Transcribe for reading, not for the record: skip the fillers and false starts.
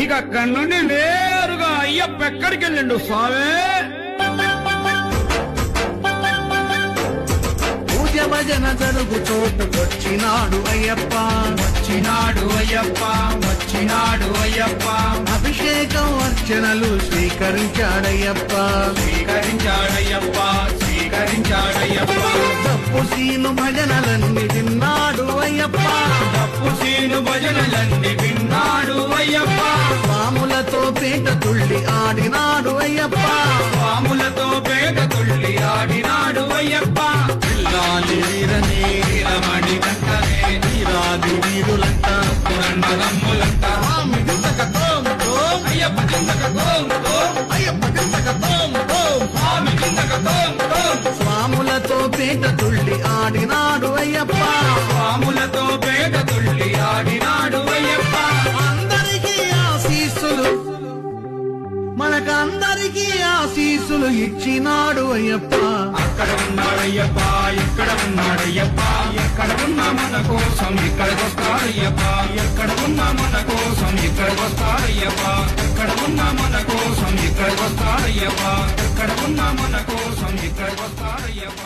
ఇక అక్కడి నుండి నేరుగా అయ్యప్ప ఎక్కడికి వెళ్ళిండు స్వామి? పూజ భజన జరుగు చోటుకొచ్చినాడు అయ్యప్ప, వచ్చినాడు అయ్యప్ప, వచ్చినాడు అయ్యప్ప. అభిషేకం అర్చనలు స్వీకరించాడయ్యప్ప, స్వీకరించాడయ్యప్ప, స్వీకరించాడయ్యప్ప. తప్పు సీను భజనలన్నీ విన్నాడు అయ్యప్ప, తప్పు సీను భజనలన్నీ విన్నాడు అయ్యప్ప. స్వాములతో పేట తుళ్ళి ఆడినాడు అయ్యప్ప, స్వాములతో పేట తుళ్ళి ఆడినాడు అయ్యప్ప. పిల్లాలి వీరనే వీరమణి కంటనే వీరాది వీరులంట పురండరమ్ములంట. స్వామి దింతక తోం తోం, అయ్యప్ప చింతక తోం తోం, అయ్యప్ప దింతక తోం తోం. స్వామి చింతక తోం తోం. స్వాములతో పేట తుళ్ళి ఆడినాడు అయ్యప్ప, స్వాములతో పేట తుళ్ళి ఆడినాడు అయ్యప్ప. అందరికీ ఆశీస్సులు, మనకందరికీ ఆశీస్సులు ఇచ్చినాడు అయ్యప్ప. అక్కడ ఉన్నాడయ్యప్ప, ఎక్కడ ఉన్నాడయ్యప్ప. ఎక్కడ ఉన్నా మన కోసం ఇక్కడికి వస్తాడయ్యప్ప. ఎక్కడ ఉన్నా మన కోసం ఇక్కడికి వస్తాడయ్యప్ప. ఎక్కడ ఉన్నా మన కోసం ఇక్కడికి వస్తాడయ్యప్ప. ఎక్కడ ఉన్నా మన కోసం ఇక్కడికి వస్తాడయ్యప్ప.